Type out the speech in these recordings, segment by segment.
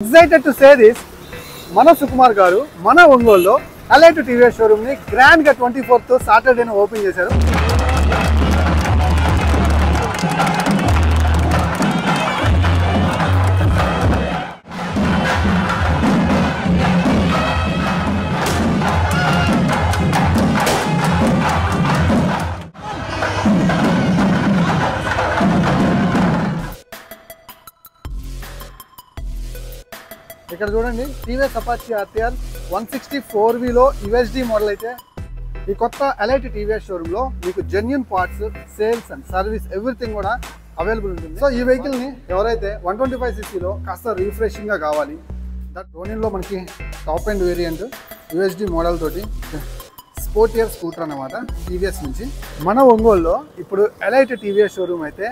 Excited to say this, Mana Sukumar garu, Mana Ongollo, Allied TVS showroom ni grand ga 24th Saturday ni open chesaru. ఇక్కడ చూడండి TVS Apache RTR 160 4V లో USD model అయితే ఈ కొత్త elite TVS showroom లో మీకు genuine parts sales and service everything కూడా available ఉంటుంది. సో ఈ వెహికల్ ని ఎవరైతే 125cc లో కాస్త రిఫ్రెషింగ్ గా కావాలి, దట్ రోనిన్ లో మనకి top end variant USD model తోటి స్పోర్టియర్ స్కూటర్ అన్నమాట టీవీఎస్ నుంచి. మన ఒంగోలులో ఇప్పుడు ఎలైట్ టీవీఎస్ షోరూమ్ అయితే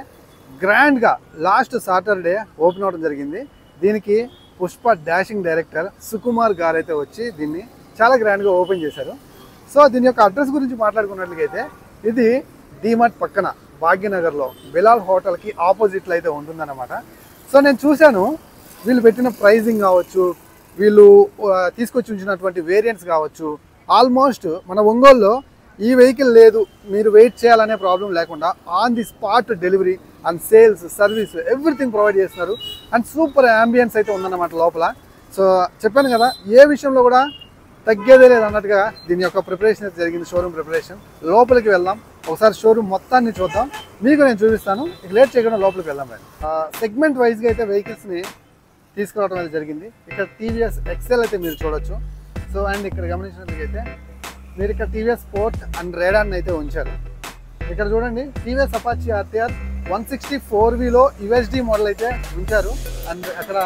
గ్రాండ్ గా లాస్ట్ సాటర్డే ఓపెన్ అవడం జరిగింది. దీనికి పుష్ప డాషింగ్ డైరెక్టర్ సుకుమార్ గారు అయితే వచ్చి దీన్ని చాలా గ్రాండ్గా ఓపెన్ చేశారు. సో దీని యొక్క అడ్రస్ గురించి మాట్లాడుకున్నట్లయితే ఇది డీమార్ట్ పక్కన భాగ్యనగర్లో బిలాల్ హోటల్కి ఆపోజిట్లో అయితే ఉంటుందన్నమాట. సో నేను చూశాను వీళ్ళు పెట్టిన ప్రైజింగ్ కావచ్చు, వీళ్ళు తీసుకొచ్చి ఉంచినటువంటి వేరియంట్స్ కావచ్చు, ఆల్మోస్ట్ మన ఒంగోలులో ఈ వెహికల్ లేదు మీరు వెయిట్ చేయాలనే ప్రాబ్లం లేకుండా on the spot delivery and sales service everything provide చేస్తున్నారు. అండ్ సూపర్ అంబియన్స్ అయితే ఉందన్నమాట లోపల. సో చెప్పాను కదా, ఏ విషయంలో కూడా తగ్గేదే లేదు అన్నట్టుగా దీని యొక్క ప్రిపరేషన్ అయితే జరిగింది, షోరూమ్ ప్రిపరేషన్. లోపలికి వెళ్దాం, ఒకసారి షోరూమ్ మొత్తాన్ని చూద్దాం, మీకు నేను చూపిస్తాను. ఇక లేట్ చేయకుండా లోపలికి వెళ్దాం. సెగ్మెంట్ వైజ్గా అయితే వెహికల్స్ని తీసుకురావడం అయితే జరిగింది. ఇక్కడ టీవీఎస్ ఎక్సెల్ అయితే మీరు చూడొచ్చు. సో అండ్ ఇక్కడ గమనించినట్లయితే మీరు ఇక్కడ టీవీఎస్ స్పోర్ట్ అండ్ రేడాన్ అయితే ఉంచారు. ఇక్కడ చూడండి టీవీఎస్ అపాచీ ఆర్టీఆర్ 160 4V లో యూఎస్డి మోడల్ అయితే ఉంచారు. అండ్ అక్కడ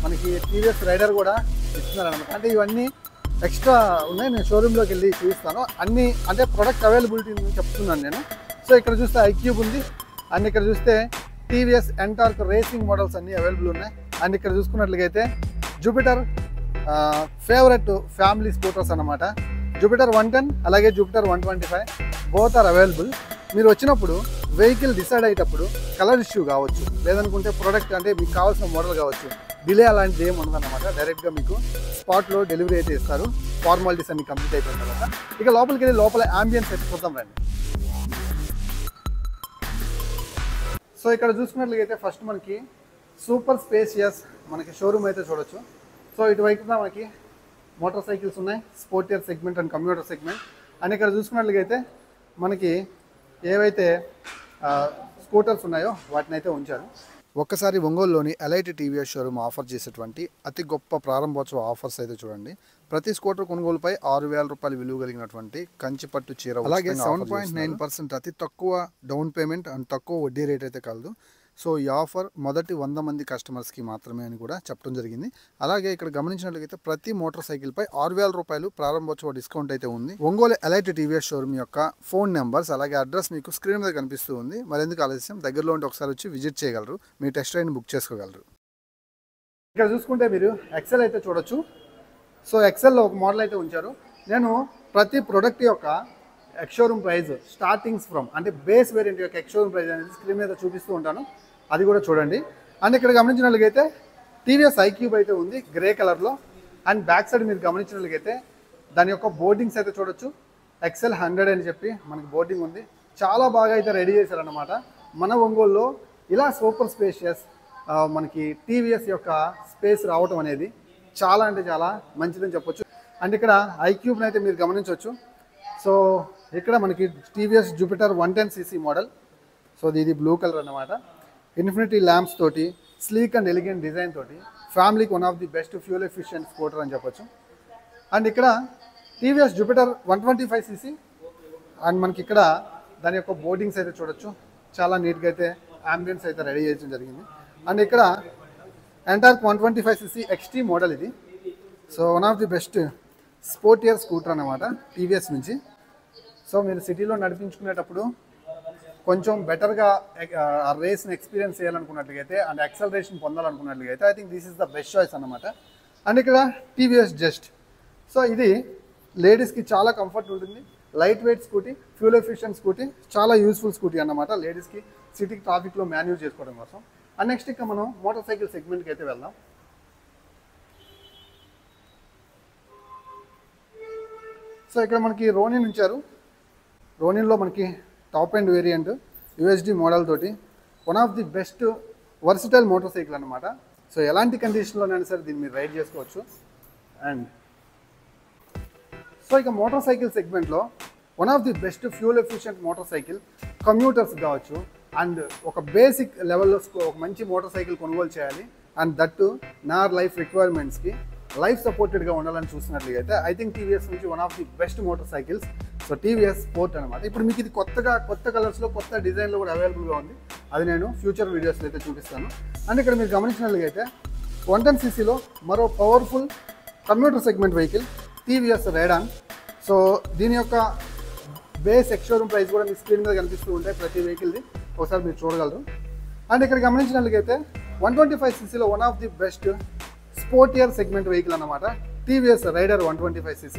మనకి టీవీఎస్ రైడర్ కూడా ఇస్తున్నారు అనమాట. అంటే ఇవన్నీ ఎక్స్ట్రా ఉన్నాయి, నేను షోరూంలోకి వెళ్ళి చూపిస్తాను. అన్నీ అంటే ప్రొడక్ట్ అవైలబిలిటీ చెప్తున్నాను నేను. సో ఇక్కడ చూస్తే ఐక్యూబ్ ఉంది, అండ్ ఇక్కడ చూస్తే టీవీఎస్ ఎంటార్క్ రేసింగ్ మోడల్స్ అన్నీ అవైలబుల్ ఉన్నాయి. అండ్ ఇక్కడ చూసుకున్నట్లయితే జూపిటర్ ఫేవరెట్ ఫ్యామిలీ స్కూటర్స్ అన్నమాట. జూపిటర్ 110 అలాగే జూపిటర్ 125 బోత్ ఆర్ అవైలబుల్. మీరు వచ్చినప్పుడు వెహికల్ డిసైడ్ అయ్యేటప్పుడు కలర్ ఇష్యూ కావచ్చు, లేదనుకుంటే ప్రోడక్ట్ అంటే మీకు కావాల్సిన మోడల్ కావచ్చు, డిలే అలాంటిది ఏమి ఉండదన్నమాట. డైరెక్ట్గా మీకు స్పాట్లో డెలివరీ అయితే ఇస్తారు. ఫార్మాలిటీస్ అన్ని కంప్లీట్ అయిపోయిన తర్వాత ఇక లోపలికి వెళ్ళి లోపల అంబియన్స్ అయితే చూద్దాం రండి. సో ఇక్కడ చూసుకున్నట్లయితే ఫస్ట్ మనకి సూపర్ స్పేసియస్ మనకి షోరూమ్ అయితే చూడొచ్చు. సో ఇటువైపున మనకి మోటార్ సైకిల్స్ ఉన్నాయి, sportier segment and commuter segment. And ఇక్కడ చూసుకున్నట్లయితే మనకి ఏవైతే స్కూటర్స్ ఉన్నాయో వాటిని అయితే ఉంచారు. ఒక్కసారి ఒంగోలులోని ఎలైట్ టీవీఎస్ షోరూమ్ ఆఫర్ చేసేటువంటి అతి గొప్ప ప్రారంభోత్సవ ఆఫర్స్ అయితే చూడండి. ప్రతి స్కూటర్ కొనుగోలుపై 6,000 రూపాయలు విలువ కలిగినటువంటి కంచిపట్టు చీర, అలాగే 7.9% అతి తక్కువ డౌన్ పేమెంట్ అండ్ తక్కువ వడ్డీ రేట్ అయితే కలదు. సో ఈ ఆఫర్ మొదటి 100 మంది కస్టమర్స్కి మాత్రమే అని కూడా చెప్పడం జరిగింది. అలాగే ఇక్కడ గమనించినట్లయితే ప్రతి మోటార్ సైకిల్పై 6,000 రూపాయలు ప్రారంభోత్సవ డిస్కౌంట్ అయితే ఉంది. ఒంగోలు ఎలైట్ టీవీఎస్ షోరూమ్ యొక్క ఫోన్ నెంబర్స్ అలాగే అడ్రస్ మీకు స్క్రీన్ మీద కనిపిస్తూ ఉంది. మరెందుకు ఆలస్యం, దగ్గరలో ఉంటే ఒకసారి వచ్చి విజిట్ చేయగలరు, మీ టెస్ట్ రైడ్ని బుక్ చేసుకోగలరు. ఇక్కడ చూసుకుంటే మీరు ఎక్సెల్ అయితే చూడొచ్చు. సో ఎక్సెల్లో ఒక మోడల్ అయితే ఉంచారు. నేను ప్రతి ప్రొడక్ట్ యొక్క ఎక్స్షోరూమ్ ప్రైస్ స్టార్టింగ్స్ ఫ్రమ్ అంటే బేస్ వేరియంట్ యొక్క ఎక్స్షోరూమ్ ప్రైస్ అనేది స్క్రీన్ మీద చూపిస్తూ ఉంటాను, అది కూడా చూడండి. అండ్ ఇక్కడ గమనించినట్లయితే టీవీఎస్ ఐక్యూబ్ అయితే ఉంది గ్రే కలర్లో. అండ్ బ్యాక్ సైడ్ మీరు గమనించినట్లయితే దాని యొక్క బోర్డింగ్స్ అయితే చూడొచ్చు. ఎక్సెల్ 100 అని చెప్పి మనకి బోర్డింగ్ ఉంది. చాలా బాగా అయితే రెడీ చేశారనమాట. మన ఒంగోలులో ఇలా సూపర్ స్పేషియస్ మనకి టీవీఎస్ యొక్క స్పేస్ రావటం అనేది చాలా అంటే చాలా మంచిదని చెప్పొచ్చు. అండ్ ఇక్కడ ఐక్యూబ్ని అయితే మీరు గమనించవచ్చు. సో ఇక్కడ మనకి TVS Jupiter 110cc model. So ఇది బ్లూ కలర్ అన్నమాట. ఇన్ఫినిటీ ల్యాంప్స్ తోటి స్లీక్ అండ్ ఎలిగెంట్ డిజైన్ తోటి ఫ్యామిలీకి one of the best fuel efficient scooter అని చెప్పొచ్చు. అండ్ ఇక్కడ టీవీఎస్ జూపిటర్ 125cc అండ్ మనకి ఇక్కడ దాని యొక్క బోర్డింగ్స్ అయితే చూడొచ్చు. చాలా నీట్గా అయితే అంబియన్స్ అయితే రెడీ చేయడం జరిగింది. అండ్ ఇక్కడ ఎంటార్క్ 125cc XT మోడల్ ఇది. So one of the best sportier scooter అన్నమాట టీవీఎస్ నుంచి. సో మీరు సిటీలో నడిపించుకునేటప్పుడు కొంచెం బెటర్గా రేస్ని ఎక్స్పీరియన్స్ చేయాలనుకున్నట్లయితే అండ్ యాక్సలరేషన్ పొందాలనుకున్నట్లయితే I think this is the best choice అన్నమాట. అండ్ ఇక్కడ టీవీఎస్ జస్ట్. సో ఇది లేడీస్కి చాలా కంఫర్ట్ ఉంటుంది, light weight scooty, fuel efficient scooty, చాలా యూస్ఫుల్ స్కూటీ అన్నమాట లేడీస్కి సిటీ ట్రాఫిక్లో మేనేజ్ చేసుకోవడం కోసం. అండ్ నెక్స్ట్ ఇక మనం మోటార్ సైకిల్ సెగ్మెంట్కి అయితే వెళ్దాం. సో ఇక్కడ మనకి రోనిన్ ఉంచారు. రోనిన్లో మనకి top and variant USD model తోటి one of the best versatile motorcycle అనమాట. సో ఎలాంటి కండిషన్లోనైనా సరే దీన్ని మీరు రైడ్ చేసుకోవచ్చు. అండ్ సో ఇక మోటార్ సైకిల్ సెగ్మెంట్లో one of the best fuel efficient motorcycle commuters కావచ్చు. అండ్ ఒక బేసిక్ లెవెల్లో ఒక మంచి మోటార్ సైకిల్ కొనుగోలు చేయాలి అండ్ దట్టు నా లైఫ్ రిక్వైర్మెంట్స్కి లైఫ్ సపోర్టెడ్గా ఉండాలని చూసినట్లయితే ఐ థింక్ టీవీఎస్ నుంచి one of the best motor cycles so TVS sport అనమాట. ఇప్పుడు మీకు ఇది కొత్త కలర్స్లో కొత్త డిజైన్లో కూడా అవైలబుల్గా ఉంది. అది నేను ఫ్యూచర్ వీడియోస్లో అయితే చూపిస్తాను. అండ్ ఇక్కడ మీరు గమనించినట్లయితే 110cc మరో powerful commuter segment vehicle TVS Radeon. So దీని యొక్క బేస్ ఎక్స్షోరూమ్ ప్రైస్ కూడా మీ స్క్రీన్ మీద కనిపిస్తూ ఉంటాయి ప్రతి వెహికల్ది, ఒకసారి మీరు చూడగలరు. అండ్ ఇక్కడ గమనించినట్లయితే 125cc one of the best sportier segment vehicle అన్నమాట టీవీఎస్ రైడర్ 125cc.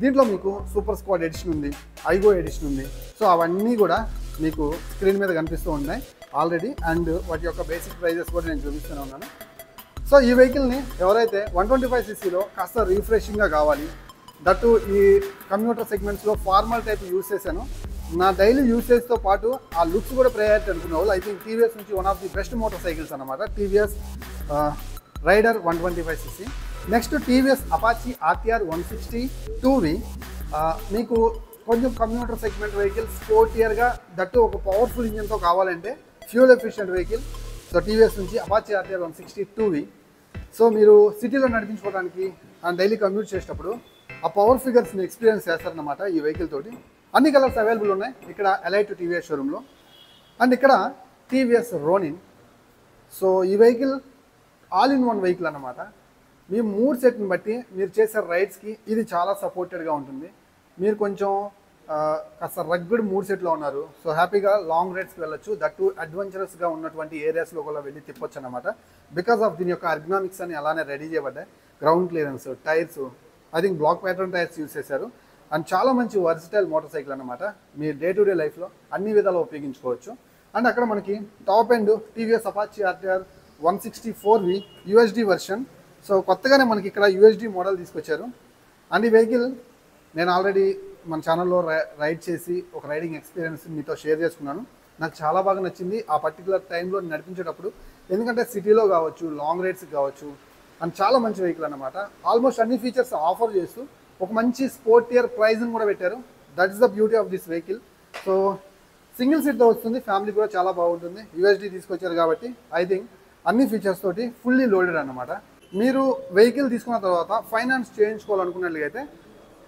దీంట్లో మీకు సూపర్ స్క్వాడ్ ఎడిషన్ ఉంది, ఐగో ఎడిషన్ ఉంది. సో అవన్నీ కూడా మీకు స్క్రీన్ మీద కనిపిస్తూ ఉన్నాయి ఆల్రెడీ. అండ్ వాటి యొక్క బేసిక్ ప్రైజెస్ కూడా నేను చూపిస్తూనే ఉన్నాను. సో ఈ వెహికల్ని ఎవరైతే 125cc కాస్త రీఫ్రెషింగ్గా కావాలి, దట్టు ఈ కమ్యూటర్ సెగ్మెంట్స్లో ఫార్మల్ టైప్ యూస్ చేశాను, నా డైలీ యూసేజ్తో పాటు ఆ లుక్స్ కూడా ప్రయారిటీ అనుకున్న వాళ్ళు ఐ థింక్ టీవీఎస్ నుంచి one of the best motor cycles అనమాట TVS rider 125cc. Next TVS Apache RTR 160 2V. మీకు కొంచెం కమ్యూటర్ సెగ్మెంట్ వెహికల్ స్పోర్టియర్గా దట్టు ఒక పవర్ఫుల్ ఇంజిన్తో కావాలంటే fuel efficient vehicle so TVS నుంచి అపాచీ ఆర్టీఆర్ 160 2V. సో మీరు సిటీలో నడిపించుకోవడానికి అండ్ డైలీ కమ్యూట్ చేసేటప్పుడు ఆ పవర్ ఫిగర్స్ని ఎక్స్పీరియన్స్ చేస్తారనమాట ఈ వెహికల్ తోటి. అన్ని కలర్స్ అవైలబుల్ ఉన్నాయి ఇక్కడ ఎలైట్ టీవీఎస్ షోరూంలో. అండ్ ఇక్కడ టీవీఎస్ రోనిన్. సో ఈ vehicle all in one vehicle అన్నమాట. మీ మూడ్ సెట్ని బట్టి మీరు చేసే రైడ్స్కి ఇది చాలా సపోర్టెడ్గా ఉంటుంది. మీరు కొంచెం కాస్త రగ్గుడ్ మూడ్ సెట్లో ఉన్నారు, సో హ్యాపీగా లాంగ్ రైడ్స్కి వెళ్ళొచ్చు, దట్టు అడ్వెంచరస్గా ఉన్నటువంటి ఏరియాస్లో కూడా వెళ్ళి తిప్పొచ్చు అనమాట. బికాస్ ఆఫ్ దీని యొక్క ఎర్గనామిక్స్ అని అలానే రెడీ చేయబడ్డాయి. Ground clearance, tyres I think block pattern tyres use చేశారు. అండ్ చాలా మంచి వర్సిటైల్ మోటార్ సైకిల్ అనమాట. మీ డే టు డే లైఫ్లో అన్ని విధాలు ఉపయోగించుకోవచ్చు. అండ్ అక్కడ మనకి top end TVS Apache RTR 164V USD version. So కొత్తగానే మనకి ఇక్కడ యూఎస్డి మోడల్ తీసుకొచ్చారు. అండ్ ఈ వెహికల్ నేను ఆల్రెడీ మన ఛానల్లో రైడ్ చేసి ఒక రైడింగ్ ఎక్స్పీరియన్స్ మీతో షేర్ చేసుకున్నాను. నాకు చాలా బాగా నచ్చింది ఆ పర్టికులర్ టైంలో నడిపించేటప్పుడు. ఎందుకంటే సిటీలో కావచ్చు, లాంగ్ రైడ్స్కి కావచ్చు, అండ్ చాలా మంచి వెహికల్ అనమాట. ఆల్మోస్ట్ అన్ని ఫీచర్స్ ఆఫర్ చేస్తూ ఒక మంచి స్పోర్టియర్ ప్రైజ్ని కూడా పెట్టారు. That is the beauty of this vehicle. So single సీట్తో వస్తుంది, ఫ్యామిలీ కూడా చాలా బాగుంటుంది. యూఎస్డి తీసుకొచ్చారు కాబట్టి ఐ థింక్ అన్ని ఫీచర్స్ తోటి ఫుల్లీ లోడెడ్ అనమాట. మీరు వెహికల్ తీసుకున్న తర్వాత ఫైనాన్స్ చేయించుకోవాలనుకున్నట్లయితే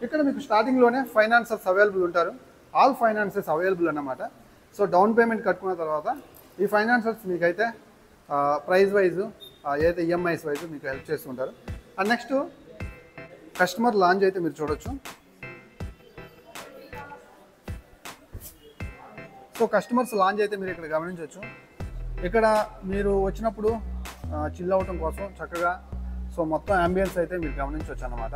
ఇక్కడ మీకు స్టార్టింగ్లోనే ఫైనాన్సర్స్ అవైలబుల్ ఉంటారు. ఆల్ ఫైనాన్సెస్ అవైలబుల్ అన్నమాట. సో డౌన్ పేమెంట్ కట్టుకున్న తర్వాత ఈ ఫైనాన్సర్స్ మీకైతే ప్రైస్ వైజ్ ఏదైతే ఈఎంఐస్ వైజ్ మీకు హెల్ప్ చేస్తుంటారు. అండ్ నెక్స్ట్ కస్టమర్ లాంచ్ అయితే మీరు చూడొచ్చు. సో కస్టమర్స్ లాంచ్ అయితే మీరు ఇక్కడ గమనించవచ్చు. ఇక్కడ మీరు వచ్చినప్పుడు చిల్ అవటం కోసం చక్కగా సో మొత్తం అంబియన్స్ అయితే మీరు గమనించవచ్చు అన్నమాట.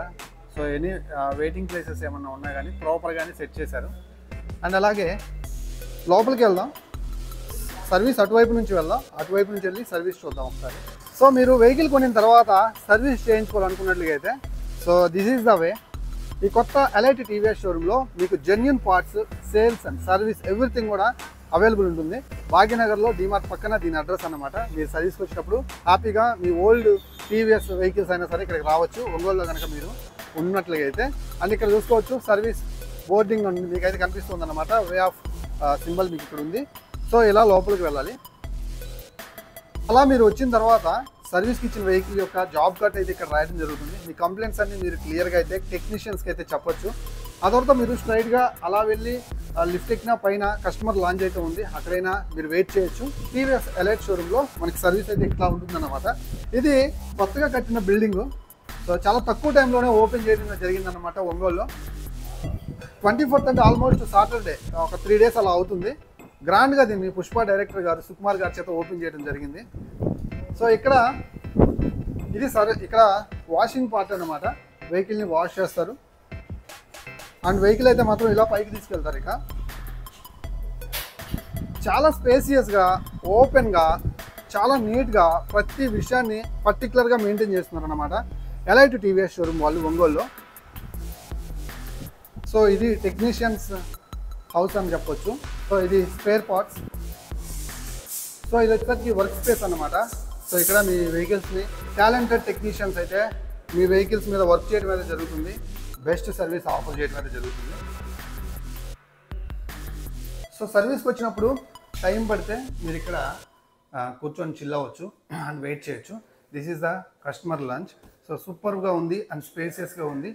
సో ఎనీ వెయిటింగ్ ప్లేసెస్ ఏమన్నా ఉన్నా కానీ ప్రాపర్గానే సెట్ చేశారు. అండ్ అలాగే లోపలికి వెళ్దాం, సర్వీస్ అటువైపు నుంచి వెళ్దాం, అటువైపు నుంచి వెళ్ళి సర్వీస్ చూద్దాం ఒకసారి. సో మీరు వెహికల్ కొనిన తర్వాత సర్వీస్ చేయించుకోవాలనుకున్నట్లుగా అయితే so this is the way. ఈ కొత్త ఎలైట్ టీవీఎస్ షోరూంలో మీకు genuine parts, sales and service everything కూడా అవైలబుల్ ఉంటుంది. భాగ్యనగర్లో డీమార్ట్ పక్కన దీని అడ్రస్ అన్నమాట. మీరు సర్వీస్కి వచ్చినప్పుడు హ్యాపీగా మీ ఓల్డ్ టీవీఎస్ వెహికల్స్ అయినా సరే ఇక్కడికి రావచ్చు ఒంగోలులో కనుక మీరు ఉన్నట్లుగా అయితే. అండ్ ఇక్కడ చూసుకోవచ్చు సర్వీస్ బోర్డింగ్ మీకు అయితే కనిపిస్తుంది అన్నమాట. వే ఆఫ్ సింబల్ మీకు ఇక్కడ ఉంది. సో ఇలా లోపలికి వెళ్ళాలి. అలా మీరు వచ్చిన తర్వాత సర్వీస్కి ఇచ్చిన వెహికల్ యొక్క జాబ్ కార్డ్ అయితే ఇక్కడ రాయడం జరుగుతుంది. మీ కంప్లైంట్స్ అన్ని మీరు క్లియర్గా అయితే టెక్నీషియన్స్కి అయితే చెప్పొచ్చు. ఆ తర్వాత మీరు స్ట్రైట్గా అలా వెళ్ళి లిఫ్ట్ ఎక్కిన పైన కస్టమర్ లాంచ్ అయితే ఉంది, అక్కడైనా మీరు వెయిట్ చేయొచ్చు. టీవీఎస్ ఎలైట్ షోరూంలో మనకి సర్వీస్ అయితే ఇట్లా ఉంటుందన్నమాట. ఇది కొత్తగా కట్టిన బిల్డింగ్. సో చాలా తక్కువ టైంలోనే ఓపెన్ చేయడం జరిగిందన్నమాట ఒంగోలులో. 24th అంటే ఆల్మోస్ట్ సాటర్డే, ఒక 3 days అలా అవుతుంది. గ్రాండ్గా దీన్ని పుష్ప డైరెక్టర్ గారు సుకుమార్ గారి చేత ఓపెన్ చేయడం జరిగింది. సో ఇక్కడ ఇది ఇక్కడ వాషింగ్ పార్ట్ అన్నమాట. వెహికల్ని వాష్ చేస్తారు. అండ్ వెహికల్ అయితే మాత్రం ఇలా పైకి తీసుకెళ్తారు. ఇక చాలా స్పేసియస్గా, ఓపెన్గా, చాలా నీట్గా ప్రతి విషయాన్ని పర్టికులర్గా మెయింటైన్ చేస్తున్నారు అన్నమాట ఎలైట్ టీవీఎస్ షోరూమ్ వాళ్ళు ఒంగోలులో. సో ఇది టెక్నీషియన్స్ హౌస్ అని చెప్పొచ్చు. సో ఇది స్పేర్ పార్ట్స్. సో ఇది వచ్చేసరికి వర్క్ స్పేస్ అన్నమాట. సో ఇక్కడ మీ వెహికల్స్ని టాలెంటెడ్ టెక్నీషియన్స్ అయితే మీ వెహికల్స్ మీద వర్క్ చేయడం అయితే జరుగుతుంది, బెస్ట్ సర్వీస్ ఆఫర్ చేయడం అయితే జరుగుతుంది. సో సర్వీస్కి వచ్చినప్పుడు టైం పడితే మీరు ఇక్కడ కూర్చొని చిల్ అవ్వచ్చు అండ్ వెయిట్ చేయొచ్చు. This is the customer lunch. So సూపర్గా ఉంది అండ్ స్పేసియస్గా ఉంది,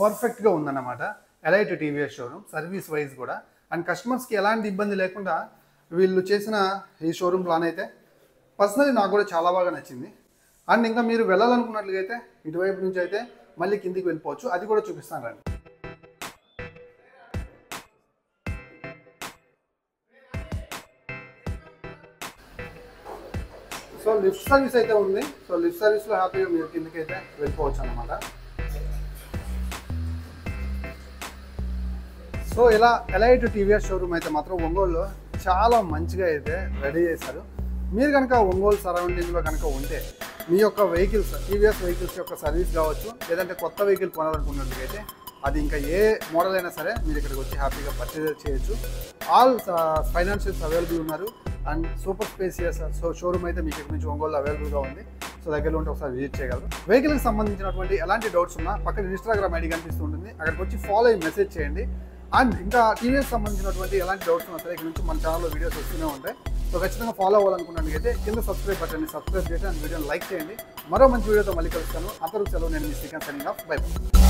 పర్ఫెక్ట్గా ఉందన్నమాట elite TVS showroom service wise కూడా. అండ్ కస్టమర్స్కి ఎలాంటి ఇబ్బంది లేకుండా వీళ్ళు చేసిన ఈ షోరూమ్ ప్లాన్ అయితే పర్సనలీ నాకు కూడా చాలా బాగా నచ్చింది. అండ్ ఇంకా మీరు వెళ్ళాలనుకున్నట్లయితే ఇటువైపు నుంచి అయితే మళ్ళీ కిందికి వెళ్ళిపోవచ్చు, అది కూడా చూపిస్తాను రండి. సో లిఫ్ట్ సర్వీస్ అయితే ఉంది. సో లిఫ్ట్ సర్వీస్లో హ్యాపీగా మీరు కిందకి అయితే వెళ్ళిపోవచ్చు అన్నమాట. సో ఇలా ఎలైట్ టీవీఎస్ షోరూమ్ అయితే మాత్రం ఒంగోలులో చాలా మంచిగా అయితే రెడీ చేశారు. మీరు కనుక ఒంగోలు సరౌండింగ్లో కనుక ఉంటే మీ యొక్క వెహికల్స్ టీవీఎస్ వెహికల్స్ యొక్క సర్వీస్ కావచ్చు, లేదంటే కొత్త వెహికల్ కొనాలనుకున్నట్లయితే అది ఇంకా ఏ మోడల్ అయినా సరే మీరు ఇక్కడికి వచ్చి హ్యాపీగా పర్చేజ్ చేయొచ్చు. ఆల్ ఫైనాన్షియల్స్ అవైలబుల్ ఉన్నారు అండ్ సూపర్ స్పేసియస్ షోరూమ్ అయితే మీకు ఇక్కడ నుంచి ఒంగోలు అవైలబుల్గా ఉంది. సో దగ్గరలో ఉంటే ఒకసారి విజిట్ చేయగలరు. వెహికల్కి సంబంధించినటువంటి ఎలాంటి డౌట్స్ ఉన్నా పక్కన ఇన్స్టాగ్రామ్ ఐడి కనిపిస్తూ ఉంటుంది, అక్కడికి వచ్చి ఫాలో అయ్యి మెసేజ్ చేయండి. అండ్ ఇంకా టీవీఎస్ సంబంధించినటువంటి ఎలాంటి డౌట్స్ ఉన్నా సరే ఇక్కడ నుంచి మన ఛానల్లో వీడియోస్ వస్తూనే ఉంటాయి. సో ఖచ్చితంగా ఫాలో అవ్వాలనుకున్నట్లయితే కింద సబ్స్క్రైబ్ బటన్ని సబ్స్క్రైబ్ చేయండి అండ్ వీడియోని లైక్ చేయండి. మరో మంచి వీడియోతో మళ్ళీ కలుస్తాను. అంతవరకు సెలవు. నేను మీ Srikanth signing off. Bye by.